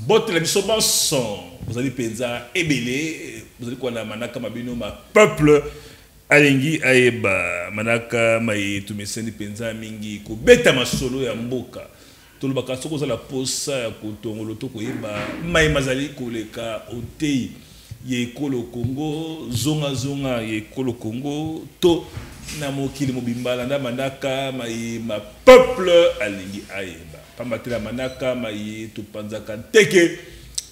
botte la biso banson vous allez penza ebele vous allez quoi na manaka mabino ma peuple alingi aeba manaka mai tumeseni penza mingi ko beta masolo ya mboka tolobaka soko za la posa ya kotongolo to koyeba mai mazali koleka otei ye kolo Congo zonga ye kolo Congo to na mokili mobimbala nda manaka mai ma peuple alingi aeba pamatela manaka mai to panzaka teke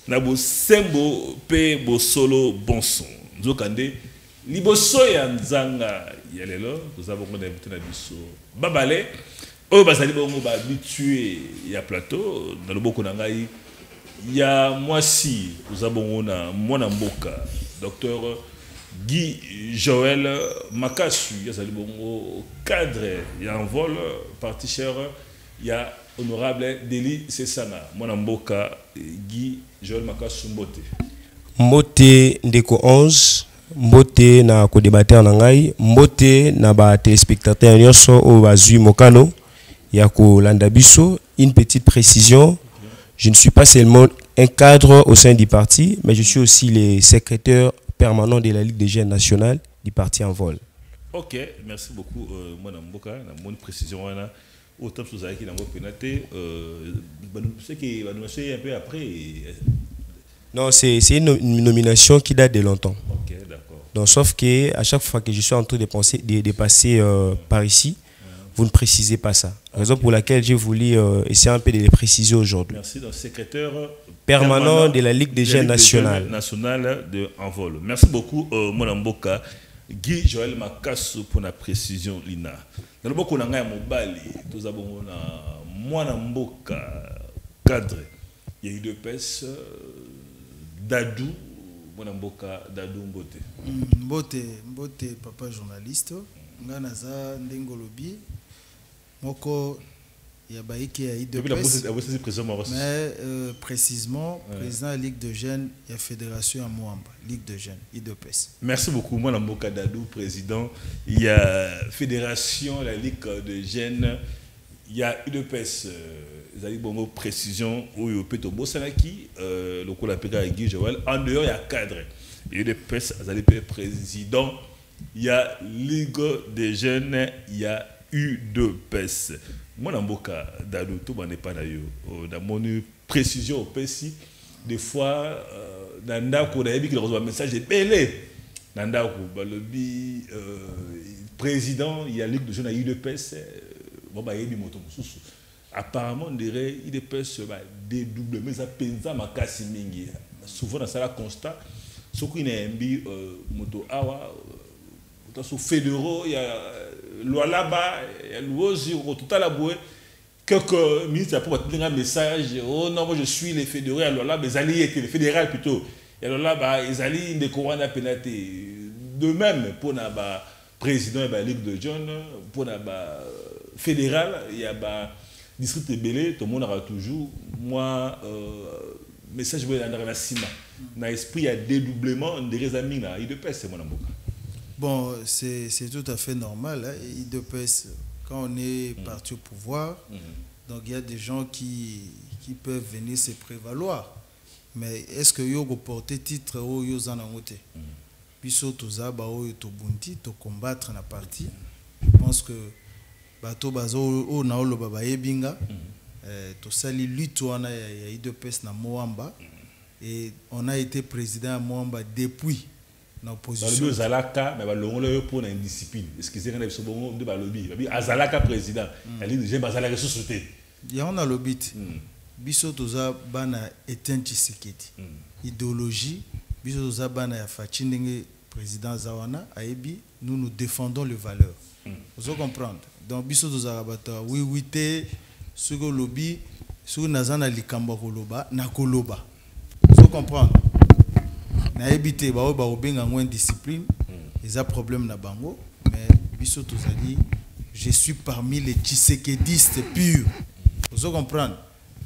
na bo sembo pe bo solo bonson nzokande liboso ya nzanga ya lelo tozaba ngona invité na biso babale oyo bazali bongo ba habitué ya plateau na loboko na ngai ya mwasi tozaba ngona mwana mboka docteur Guy Joël Makasu yazali bongo cadre ya envol parti cher ya honorable Deli Sesana mwana mboka Guy Joël Makasu mbote mbote ndeko 11 mbote na ko débatteur na ngai mbote na ba téléspectateurs nyonso o bazui mokano ya ko landa biso une petite précision je ne suis pas seulement un cadre au sein du parti mais je suis aussi le secrétaire permanent de la Ligue des jeunes nationale du parti en vol. OK, merci beaucoup moi na mboka na bonne précision wana autant que vous avez qui na mboka penate c'est que va nous un peu après. Non, c'est une nomination qui date de longtemps. OK, d'accord. Donc sauf que à chaque fois que je suis en train de passer par ici, vous ne précisez pas ça. Raison pour laquelle j'ai voulu essayer un peu de les préciser aujourd'hui. Merci, donc secrétaire permanent de la Ligue des jeunes nationale de envol. Merci beaucoup mon mboka Guy Joël Makasu pour la précision Lina. Dans le boko na ngai mobali tozabongo na mwana mboka cadre il y a eu de pes Dadou mwana mboka Dadou mbote papa journaliste ngana za ndengolobi moko ya baiki ya IDPS mais précisément président de la Ligue de jeunes et fédération à Moamba Ligue de jeunes IDPS. Merci beaucoup mwana mboka Dadou président il y a fédération la Ligue de jeunes il y a IDPS zali bongo précision oyo peto bosanaki lokola peka Guy Joël en dehors il y a cadre IDPS zali président il y a Ligue des jeunes il y a U2PES. Moi, dans Boka, Dadou, tout le monde n'est pas d'ailleurs. Dans mon précision au PESI, des fois, dans Ndako, il reçoit un message de Belé. Dans Ndako, le président, il y a Ligue de jeunes à U2PES. Apparemment, on dirait U2PES dédouble, mais ça pensa ma casse mingi. Souvent, dans ça, constat, ce qui est un moto awa. Sous fédéraux, il y a Lualaba, il y a Luozi, tout à la bouée. Quelques ministres pour tenir un message. Oh non, moi je suis les fédéraux, il y a Lualaba, les alliés, les fédéraux plutôt. Il y a Lualaba, les alliés, des couronnes à pénalité. De même, pour le président de la Ligue de John, pour le fédéral, il y a le district de Belé, tout le monde aura toujours. Moi, message, je vais aller dans la CIMA. Dans l'esprit, il y a dédoublement des amis, il de paix, c'est mon amour. Bon, c'est tout à fait normal. Hein. IDPS, quand on est parti au pouvoir, donc il y a des gens qui peuvent venir se prévaloir. Mais est-ce que vous portez titre ou vous en avez Biso toza ba o to bunti to combattre na parti. Je pense que bato bazo o na olo baba yebinga to sali lutte wana ya IDPS na Moamba et on a été président à Moamba depuis na opposition. Dans le Zalaka, mais le pour une discipline. Excusez-moi, on a lobby. Azalaka président. J'ai bazala ressourceté. Il y a on a lobby. Biso toza bana Etienne Tshisekedi. Idéologie. Biso toza bana ya Fachindenge président Zawana Aebi. Nous défendons les valeurs. Vous comprenez. Donc biso toza rabata oui oui te sugo lobby sugo nazana likamba koloba na koloba. Vous comprenez. Na habité ba obenga ngwen discipline ils a problème na bango mais biso tozali je suis parmi les tshisekedistes purs vous comprenez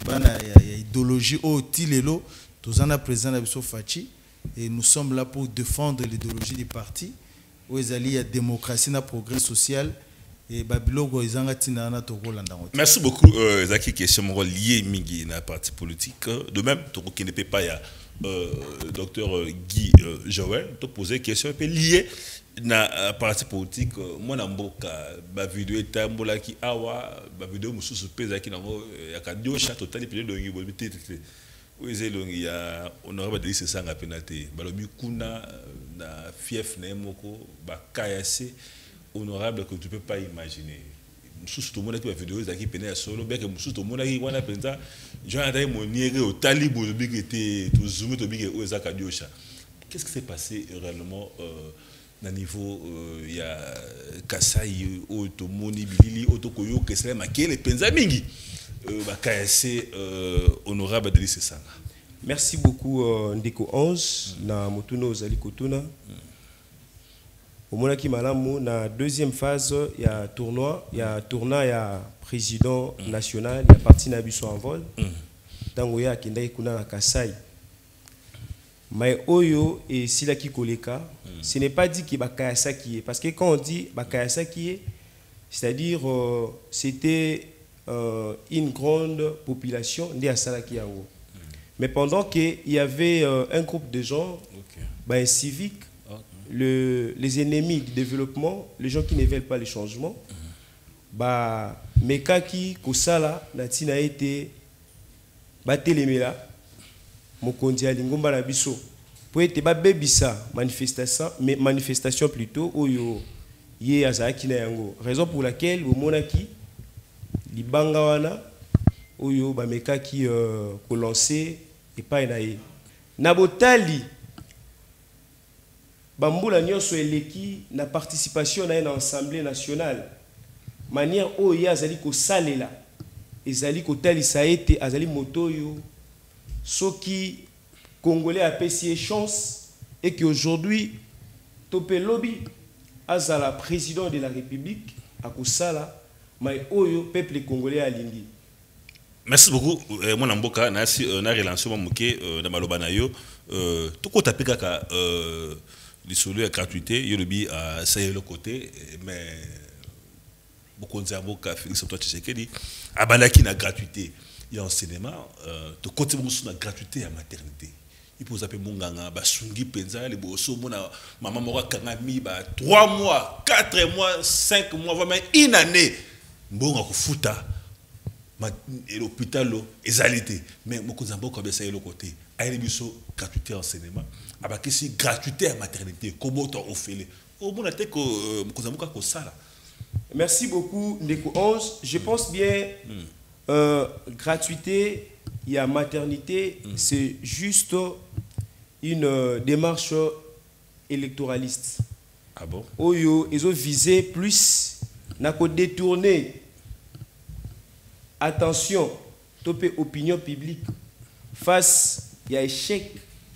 bana ya idéologie au tilelo tozana président na biso Fachi et nous sommes là pour défendre l'idéologie du parti où ezali ya démocratie na progrès social et babiloko izanga tina na tokolanda ngo. Merci beaucoup Zaki, question liée mingi na parti politique. De même to qui ne peut pas ya docteur Guy Joël te poser question un peu liée na parti politique. Moi na mboka ba vidéo etambola ki awa ba vidéo mususu peza ki nango ya kadio chat total pe dongi bo bitete. Oeze longi ya honorable de lycée sanga penate balobi kuna na fief na moko ba kayase honorable que tu peux pas imaginer. Mususu to mona ki ba vidéo ezaki pena ya solo bien que mususu to mona ki wana penza Jean André Moniere au talibo bi ki était to zoom to bi ki oeza kadio chat. Qu'est-ce qui s'est passé réellement na niveau ya Kasai o to moni bilili o to koyo kesela makele penza mingi bakayase honorable de lycée sanga. Merci beaucoup Ndeko 11 na motuno ozali kotuna. Omonaki malamu na deuxième phase ya tournoi ya président national ya parti na biso en vol. Tango ya kindai kuna na Kasai. Mais oyo et silaki koleka, ce n'est pas dit que bakayasa qui est parce que quand on dit bakayasa qui est, c'est-à-dire c'était une grande population de Salaki Yango. Mais pendant qu'il y avait un groupe de gens, un civique, les ennemis du développement, les gens qui ne veulent pas les changements, Mekaki Kosala Natina été Batelemela, Mokondi Alingomba Nabiso, pour être Babebisa manifestation plutôt, Oyo Ye Azaki na Yango. Raison pour laquelle, au Monaki, libanga wana oyo bameka ki ko lancer et pas nae nabotali bambula nyonso eleki na participation na une assemblée nationale manière oyo azali ko salela ezali ko talisa ete azali motoyo soki congolais a payé chance et que aujourd'hui topé lobby azala président de la République a ko sala mais oyo peuple congolais alingi. Merci beaucoup mon amboka na relancé mo muke na maloba na yo to ko tapika ka lisolo ya gratuité yolobi à ça le côté mais beaucoup de amboka Félix Antoine Tshisekedi abandaki na gratuité ya enseignement to côté musu na gratuité ya maternité. Il pose appeler monganga basungi penza les boso mona maman moko kanga mi ba 3 mois 4 mois 5 mois vraiment une année mbonga kufuta l'hôpital ezalité mais moko zamboka besa yelo côté aile biso gratuité enseignement abakisi gratuité à maternité comment to ofele au mona te ko moko zamboka ko sala. Merci beaucoup Ndeko 11. Je pense bien gratuité et à maternité c'est juste une démarche électoraliste. Ah bon? Oyo ils ont visé plus n'a qu'à détourner attention topé opinion publique face à échec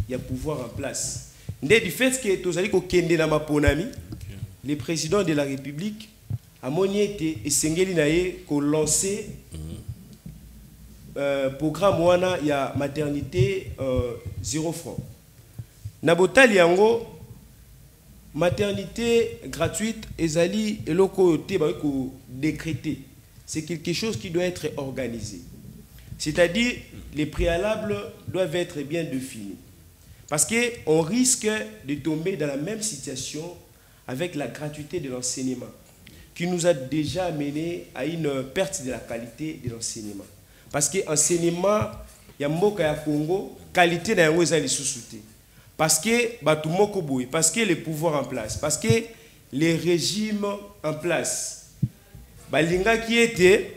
il y a pouvoir en place. Ndé du fait que tozali ko kende na maponami le président de la République a moniété et sengeli naé ko lancer programme wana ya maternité 0 francs. Nabotali yango maternité gratuite ezali eloko te ba ko décréter. C'est quelque chose qui doit être organisé. C'est-à-dire les préalables doivent être bien définis. Parce qu'on risque de tomber dans la même situation avec la gratuité de l'enseignement qui nous a déjà amené à une perte de la qualité de l'enseignement. Parce que l'enseignement, il y a mboka ya Congo, qualité na yango ezali sous-souté. Parce que batu moko boy, parce que les pouvoirs en place, parce que les régimes en place. Balinga qui était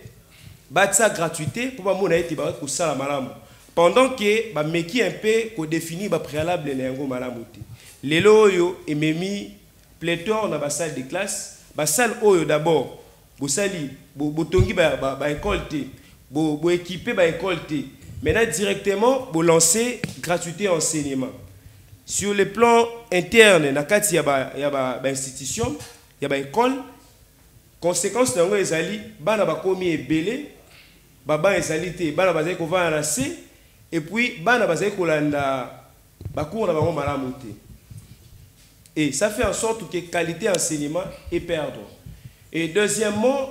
batsa gratuité pour ba mona été ba ko sala malamu. Pendant que ba meki un peu ko définir ba préalable na yango malamu te. Lelo oyo ememi pléthore na ba salle de classe, ba salle oyo d'abord bo sali bo tongi ba école te. Bo équiper ba école te. Maintenant directement bo lancer gratuité enseignement. Sur le plan interne na kati ya ba institution, ya ba école, conséquence nango ezali bana ba komi ebele, baba ezali te, bana bazali ko va na C et puis bana bazali ko landa ba cours na bango malamu te. Et ça fait en sorte que qualité enseignement est perdre. Et deuxièmement,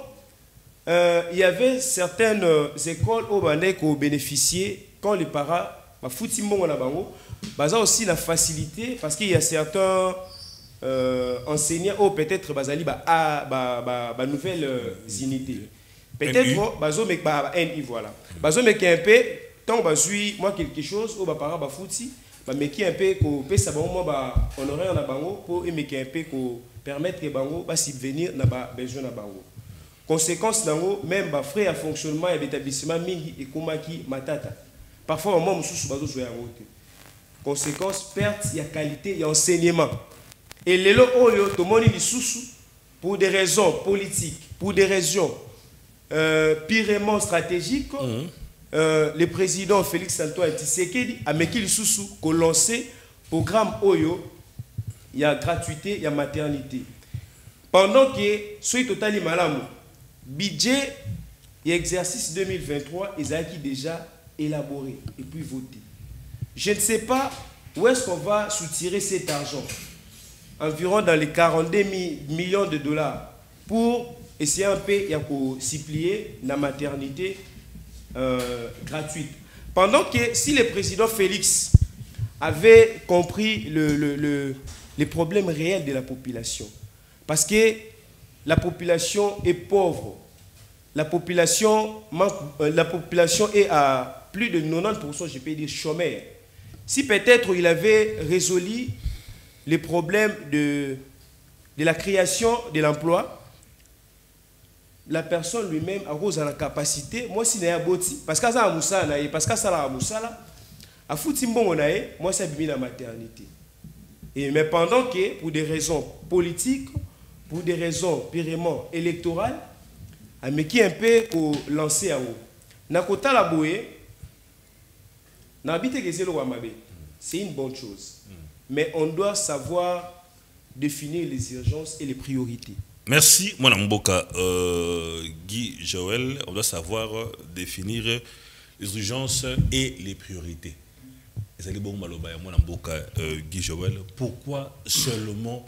il y avait certaines écoles où on bénéficié quand les parents ont aussi la facilité parce qu'il y a certains enseignants ou peut-être à nouvelles unités. Peut-être bazo mais NI voilà. Bazo mais un peu tant bazui moi quelque chose au parents ba fouti mais qui un peu ko pesa bango ba honoraire na bango pour aimer un peu ko permettre que bango ba subvenir na ba besoin na bango. Conséquence nango même ba frais à fonctionnement et d'établissement mingi et komaki matata. Parfois au moment mususu bazo jouer en route. Conséquence perte il y a qualité il y a enseignement. Et les lots oyo to moni lisusu pour des raisons politiques, pour des raisons purement stratégique, le président Félix Antoine Tshisekedi a mis qu'on lancé programme Oyo, il y a gratuité, il y a maternité. Pendant que soit totalement malade, budget et exercice 2023, ils ont déjà élaboré et puis voté. Je ne sais pas où est-ce qu'on va soutirer cet argent. Environ dans les 42 millions de dollars pour essayer un peu de supplier la maternité gratuite. Pendant que si le président Félix avait compris les problèmes réels de la population, parce que la population est pauvre, la population est à plus de 90%, je peux dire, chômeur. Si peut-être il avait résolu les problèmes de la création de l'emploi, la personne lui-même a la capacité, moi si n'a boti parce que ça a moussala parce que ça a moussala a fouti mbongo nae moi ça bimi la maternité. Et mais pendant que pour des raisons politiques, pour des raisons purement électorales, a mais qui un peu pour lancer à haut. Na kota la boye na habite que c'est le wamabe. C'est une bonne chose. Mais on doit savoir définir les urgences et les priorités. Merci, mon amboka Guy Joël. On doit savoir définir les urgences et les priorités. Et bon maloba mon amboka Guy Joël. Pourquoi seulement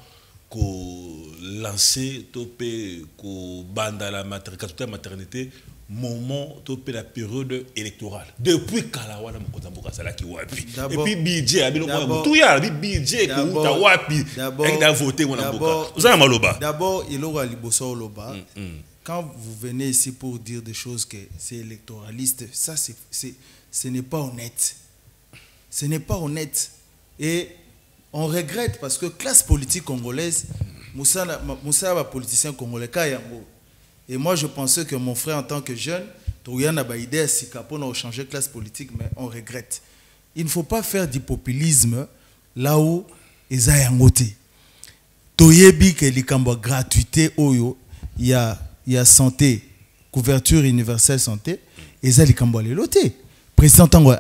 qu'on lancer topé qu'on banda la maternité moment topé la période électorale depuis Kalawana Mokotamboka Salaki wapi et puis budget abino kwa tout ya budget ko ta wapi et da voter mon amboka ça maloba d'abord il aura liboso loba quand vous venez ici pour dire des choses que c'est électoraliste ça ce n'est pas honnête, ce n'est pas honnête et on regrette parce que classe politique congolaise Moussa va politicien congolais kayango. Et moi, je pensais que mon frère, en tant que jeune, il a une idée pour changer de classe politique, mais on regrette. Il ne faut pas faire du populisme là où ils ont yangoté. Toyebi que likambo gratuité oyo, il y a santé, couverture universelle santé, ils ont likambo leloté. Président Tango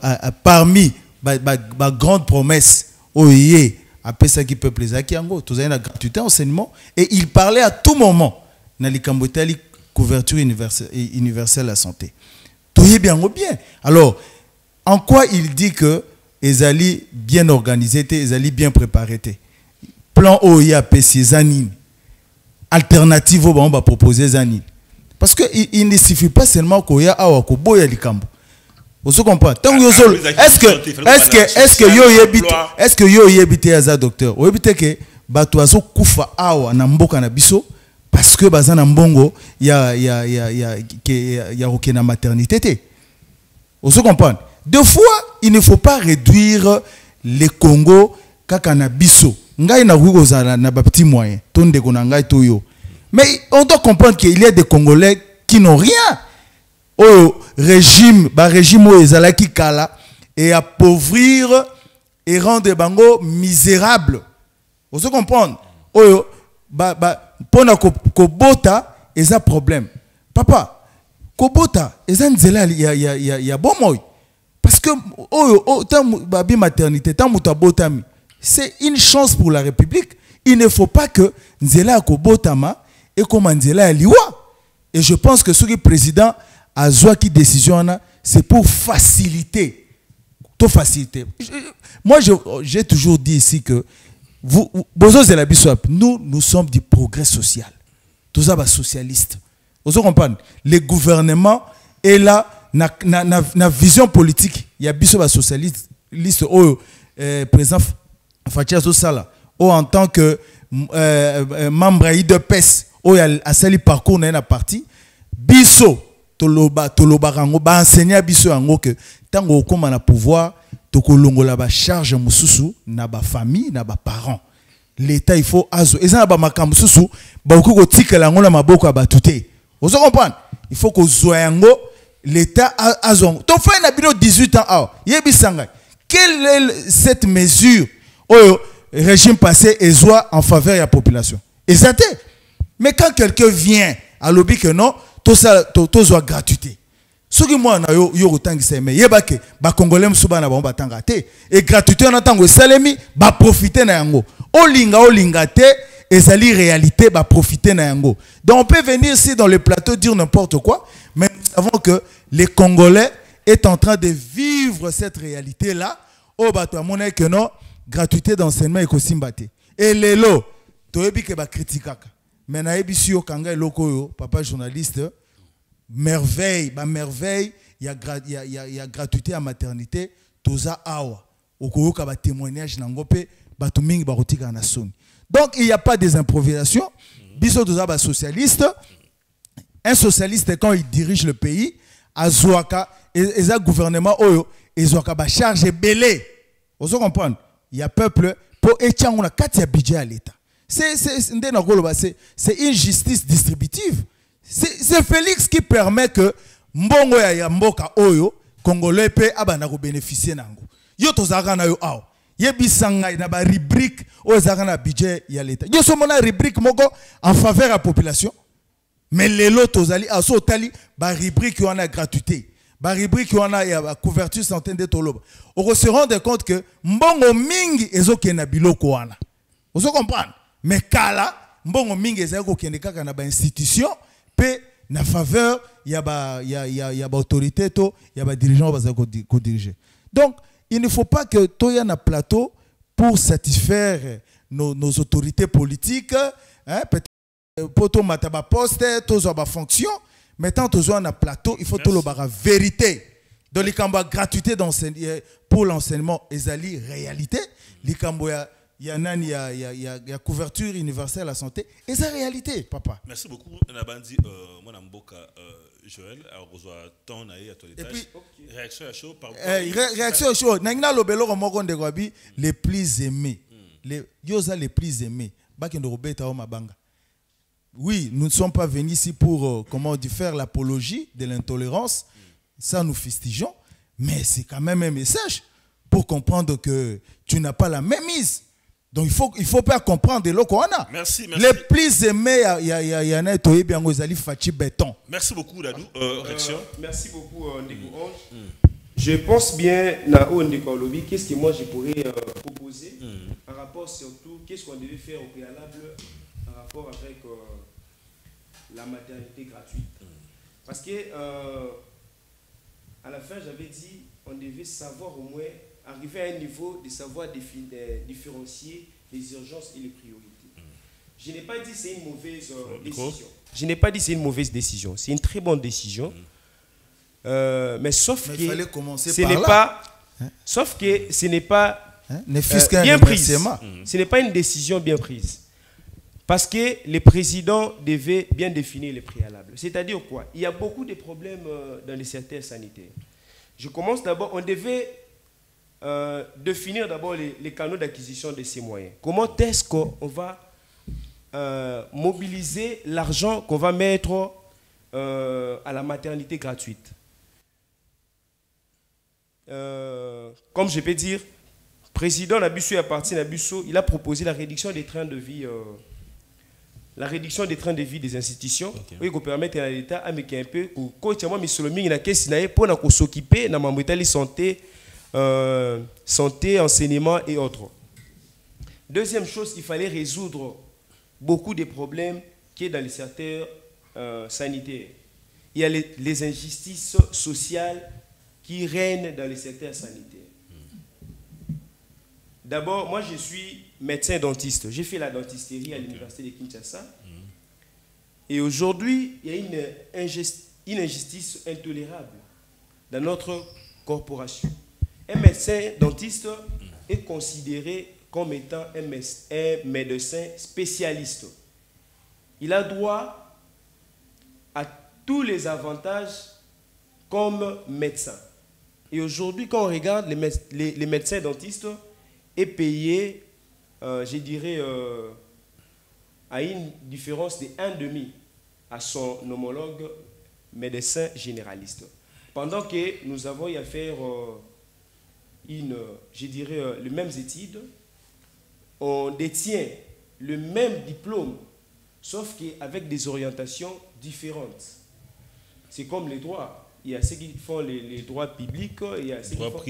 parmi ma grande promesse oye après ça qui peuple les akiango, tous ont la gratuité enseignement et il parlait à tout moment na likambo tali couverture universelle à la santé. Tout est bien ou bien. Alors, en quoi il dit que les alliés bien organisés, les alliés bien préparés, plan OIA, PC, Zanine, alternative on va proposer Zanine. Parce qu'il ne suffit pas seulement qu'il y a Awakobo et Likambo. Vous comprenez? Est-ce que yo yebite aza docteur? Ou yebite que batuazo kufa awa na mboka na biso parce que bazana mbongo ya na maternité. Vous comprenez? Deux fois, il ne faut pas réduire les Congo kaka na biso. Ngai na rugo na ba petit moyen. Tonde ko na ngai toyo. Mais on doit comprendre qu'il y a des Congolais qui n'ont rien. Au régime où ils allaient qui kala et appauvrir et rendre bango misérables. Vous comprenez? Oh, pona kobota eza problème. Papa, kobota eza nzela ya bon moy. Parce que babi maternité tant muta botami, c'est une chance pour la République. Il ne faut pas que nzela kobotama et comme nzela ya liwa. Et je pense que ce que le président a qui décision c'est pour faciliter. Tout faciliter. Moi j'ai toujours dit ici que nous sommes du progrès social. tous ça socialiste. Vous comprenez? Le gouvernement est là, na vision politique. Il y a biso socialiste, liste au président Fatia Sala, en tant que membre de PES, au a sali parcours na parti, biso toloba rango ba enseigner biso yango que tango okoma na pouvoir tokolongola ba charge mususu na ba famille na ba parents. L'état il faut azo eza ba makambo susu ba okoko tikela ngo na maboko ya batuté. Vous comprenez? Il faut que zoyango l'état azo to fait na bino 18 ans ah yebisanga. Quelle est cette mesure au régime passé et soit en faveur de la population? Et ça t'est. Mais quand quelqu'un vient à l'objet que non, tout ça soit gratuité. Ce qui moi na yo autant que c'est mais yebake ba congolais msuba na ba tanga te et gratuité on attend que salemi ba profiter na yango. Olinga te et sali réalité ba profiter na yango. Donc on peut venir ici dans le plateau dire n'importe quoi, mais nous savons que les Congolais est en train de vivre cette réalité là. Oh bah toi mon que non gratuité d'enseignement et kosimbate. Et les lots, tu as dit que ba critikaka. Mais na ebi si yo kanga loko yo papa journaliste merveille il y a gratuité à maternité toza awa okoyoka ba témoignage na ngope batu mingi ba rotika na soni. Donc il n'y a pas des improvisations. Biso toza ba socialiste. Un socialiste quand il dirige le pays azwaka et un gouvernement oyo ezwaka ba charge belé. Vous comprenez? Il y a peuple pour étiango na kati ya budget à l'état. C'est une justice distributive. C'est Félix qui permet que mbongo ya mboka oyo congolais peut abana ko bénéficier nango. Yo tozaka na yo aw. Yebisanga na ba rubrique o zaka na budget ya l'état. Yo so mona rubrique moko en faveur à la population. Mais les lots tozali aso tali ba rubrique yo na gratuité. Ba rubrique yo na ya couverture santé de toloba. On se rend compte que mbongo mingi ezoke na biloko wana. Vous comprenez? Mais kala mbongo mingi ezako kende kaka na ba institution pe na faveur ya ba autorité to ya ba dirigeant bazako ko diriger. Donc il ne faut pas que toya na plateau pour satisfaire nos autorités politiques hein, peut-être pour to mataba poste to ba fonction mais tant to na plateau il faut to lo ba vérité. Donc les cambo gratuité pour l'enseignement ezali réalité les cambo il y a couverture universelle à la santé. Et c'est la réalité, papa. Merci beaucoup. Nabandi, mon amboka Joël, à ton à ton étage. Réaction à chaud. Réaction à chaud. Nangina lobelo romoko ndegwabi les plus aimés. Les yosa les plus aimés. Bakendo robeta o mabanga. Oui, nous ne sommes pas venus ici pour comment dire faire l'apologie de l'intolérance. Ça nous fustigeons, mais c'est quand même un message pour comprendre que tu n'as pas la même mise. Donc il faut pas comprendre de l'eau qu'on a. Merci. Les plus aimés, il y en a qui bien Fachi béton. Merci beaucoup, Dadou. Réaction. Merci beaucoup, Ndeko Ange. Je pense bien, Nao Ndeko Olobi, qu'est-ce que moi je pourrais proposer en rapport surtout, qu'est-ce qu'on devait faire au préalable en rapport avec la maternité gratuite. Parce que à la fin, j'avais dit, on devait savoir au moins arriver à un niveau de savoir différencier les urgences et les priorités. Je n'ai pas dit que c'est une mauvaise décision. Je n'ai pas dit que c'est une mauvaise décision. C'est une très bonne décision. Mais sauf que ce n'est pas, sauf que ce n'est pas bien prise. Ce n'est pas une décision bien prise. Parce que le président devait bien définir les préalables. C'est-à-dire quoi? Il y a beaucoup de problèmes dans les secteurs sanitaires. Je commence d'abord, on devait définir d'abord les canaux d'acquisition de ces moyens. Comment est-ce qu'on va mobiliser l'argent qu'on va mettre à la maternité gratuite? Comme je peux dire, président Nabisso et à partir Nabisso, il a proposé la réduction des trains de vie. La réduction des trains de vie des institutions, qui permettre à l'État à mettre un peu pour s'occuper de la santé, enseignement et autres. Deuxième chose, il fallait résoudre beaucoup de problèmes qui sont dans les secteurs sanitaires. Il y a les injustices sociales qui règnent dans les secteurs sanitaires. D'abord, moi je suis médecin dentiste. J'ai fait la dentisterie à l'université de Kinshasa. Et aujourd'hui, il y a une injustice intolérable dans notre corporation. Un médecin dentiste est considéré comme étant un médecin spécialiste. Il a droit à tous les avantages comme médecin. Et aujourd'hui, quand on regarde les médecins dentistes, est payé, je dirais, à une différence de 1,5 à son homologue médecin généraliste. Pendant que nous avons à faire je dirais, les mêmes études, on détient le même diplôme, sauf qu'avec des orientations différentes. C'est comme les droits. Il y a ceux qui font les droits publics, il y a ceux qui font droit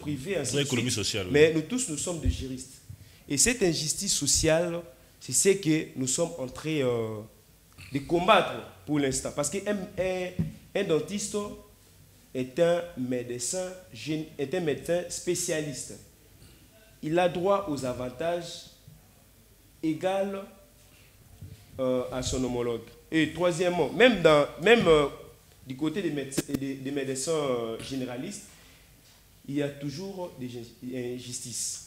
privé, ainsi de économie suite. sociale. Oui. Mais nous tous, nous sommes des juristes. Et cette injustice sociale, c'est ce que nous sommes en train de combattre pour l'instant. Parce qu'un dentiste est un médecin spécialiste. Il a droit aux avantages égaux à son homologue. Et troisièmement, même du côté des médecins généralistes, il y a toujours des injustices.